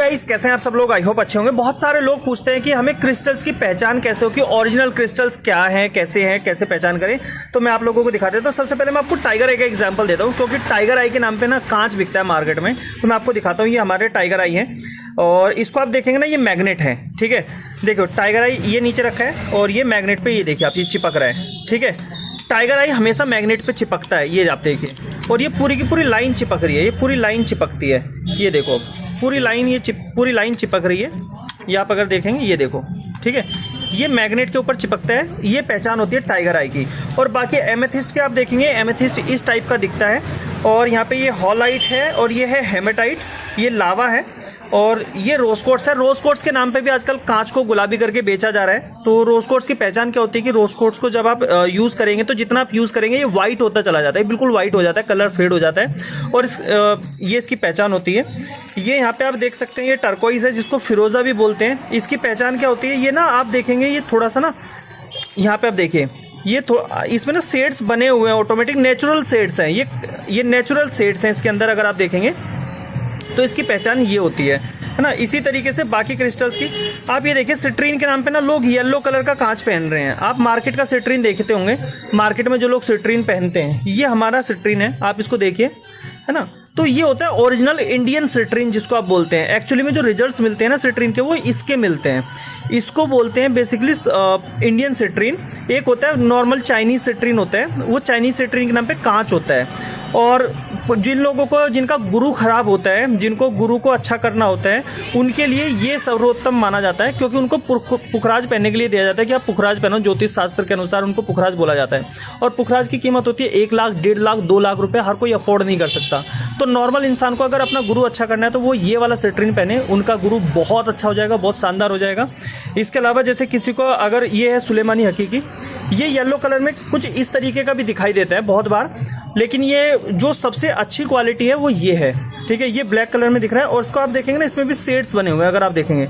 Guys, कैसे हैं आप सब लोग। आई होप अच्छे होंगे। बहुत सारे लोग पूछते हैं कि हमें क्रिस्टल्स की पहचान कैसे हो, कि ओरिजिनल क्रिस्टल्स क्या हैं, कैसे पहचान करें। तो मैं आप लोगों को दिखा देता हूँ। सबसे पहले मैं आपको टाइगर आई का एग्जांपल देता हूँ, क्योंकि टाइगर आई के नाम पे ना कांच बिकता है मार्केट में। तो मैं आपको दिखाता हूँ, ये हमारे टाइगर आई है और इसको आप देखेंगे ना, ये मैग्नेट है। ठीक है, देखो टाइगर आई ये नीचे रखा है और ये मैग्नेट पे ये देखिए आप, ये चिपक रहा है। ठीक है, टाइगर आई हमेशा मैग्नेट पे चिपकता है, ये आप देखिए। और ये पूरी की पूरी लाइन चिपक रही है, ये पूरी लाइन चिपकती है। ये देखो पूरी लाइन, ये पूरी लाइन चिपक रही है। ये आप अगर देखेंगे, ये देखो। ठीक है, ये मैग्नेट के ऊपर चिपकता है। ये पहचान होती है टाइगर आई की। और बाकी एमेथिस्ट के आप देखेंगे, एमेथिस्ट इस टाइप का दिखता है। और यहाँ पे ये हॉलाइट है और ये है हेमेटाइट, ये लावा है। और ये रोज क्वार्ट्ज है। रोज क्वार्ट्ज के नाम पे भी आजकल कांच को गुलाबी करके बेचा जा रहा है। तो रोज क्वार्ट्ज की पहचान क्या होती है कि रोज क्वार्ट्ज को जब आप यूज़ करेंगे तो जितना आप यूज़ करेंगे ये वाइट होता चला जाता है, बिल्कुल वाइट हो जाता है, कलर फेड हो जाता है। और ये इसकी पहचान होती है। ये यहाँ पे आप देख सकते हैं, ये टर्कोइज है जिसको फिरोज़ा भी बोलते हैं। इसकी पहचान क्या होती है, ये ना आप देखेंगे, ये थोड़ा सा ना यहाँ पे आप देखिए, ये इसमें ना शेड्स बने हुए हैं, ऑटोमेटिक नेचुरल शेड्स हैं। ये नेचुरल शेड्स हैं इसके अंदर, अगर आप देखेंगे तो इसकी पहचान ये होती है ना। इसी तरीके से बाकी क्रिस्टल्स की आप ये देखिए, सिट्रीन के नाम पे ना लोग येलो कलर का कांच पहन रहे हैं। आप मार्केट का सिट्रीन देखते होंगे, मार्केट में जो लोग सिट्रीन पहनते हैं, ये हमारा सिट्रीन है, आप इसको देखिए, है ना। तो ये होता है ओरिजिनल इंडियन सिट्रीन, जिसको आप बोलते हैं। एक्चुअली में जो रिजल्ट्स मिलते हैं ना सिट्रीन के, वो इसके मिलते हैं। इसको बोलते हैं बेसिकली इंडियन सिट्रीन। एक होता है नॉर्मल चाइनीज़ सिट्रीन होता है, वो चाइनीज़ सिट्रीन के नाम पे कांच होता है। और जिन लोगों को, जिनका गुरु खराब होता है, जिनको गुरु को अच्छा करना होता है, उनके लिए ये सर्वोत्तम माना जाता है, क्योंकि उनको पुखराज पहनने के लिए दिया जाता है कि आप पुखराज पहनो। ज्योतिष शास्त्र के अनुसार उनको पुखराज बोला जाता है। और पुखराज की कीमत होती है 1 लाख, 1.5 लाख, 2 लाख रुपए, हर कोई अफोर्ड नहीं कर सकता। तो नॉर्मल इंसान को अगर अपना गुरु अच्छा करना है तो वो ये वाला सिट्रीन पहने, उनका गुरु बहुत अच्छा हो जाएगा, बहुत शानदार हो जाएगा। इसके अलावा जैसे किसी को अगर ये है सुलेमानी हकीकी, ये येलो कलर में कुछ इस तरीके का भी दिखाई देता है बहुत बार, लेकिन ये जो सबसे अच्छी क्वालिटी है वो ये है। ठीक है, ये ब्लैक कलर में दिख रहा है। और इसको आप देखेंगे ना, इसमें भी शेड्स बने हुए हैं, अगर आप देखेंगे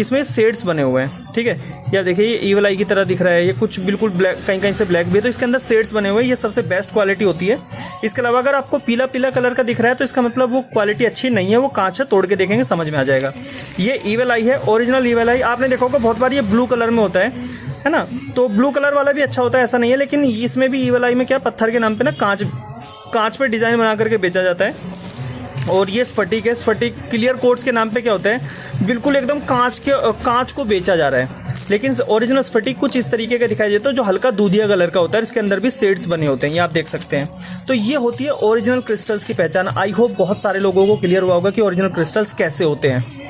इसमें शेड्स बने हुए हैं। ठीक है, ये आप देखिए, ये ईवल आई की तरह दिख रहा है, ये कुछ बिल्कुल ब्लैक, कहीं कहीं से ब्लैक भी है, तो इसके अंदर शेड्स बने हुए हैं। ये सबसे बेस्ट क्वालिटी होती है। इसके अलावा अगर आपको पीला पीला कलर का दिख रहा है तो इसका मतलब वो क्वालिटी अच्छी नहीं है, वो कांच है, तोड़ के देखेंगे समझ में आ जाएगा। ये ईवल आई है, ओरिजिनल ईवल आई। आपने देखा होगा बहुत बार ये ब्लू कलर में होता है ना। तो ब्लू कलर वाला भी अच्छा होता है, ऐसा नहीं है, लेकिन इसमें भी ईवल आई में क्या, पत्थर के नाम पे ना कांच पे डिज़ाइन बना करके बेचा जाता है। और ये स्फटिक है। स्फटिक क्लियर कोट्स के नाम पे क्या होता है, बिल्कुल एकदम कांच को बेचा जा रहा है। लेकिन ओरिजिनल स्फटिक कुछ इस तरीके का दिखाई देता है, जो हल्का दूधिया कलर का होता है। इसके अंदर भी शेड्स बने होते हैं, ये आप देख सकते हैं। तो ये होती है ओरिजिनल क्रिस्टल्स की पहचान। आई होप बहुत सारे लोगों को क्लियर हुआ होगा कि ओरिजिनल क्रिस्टल्स कैसे होते हैं।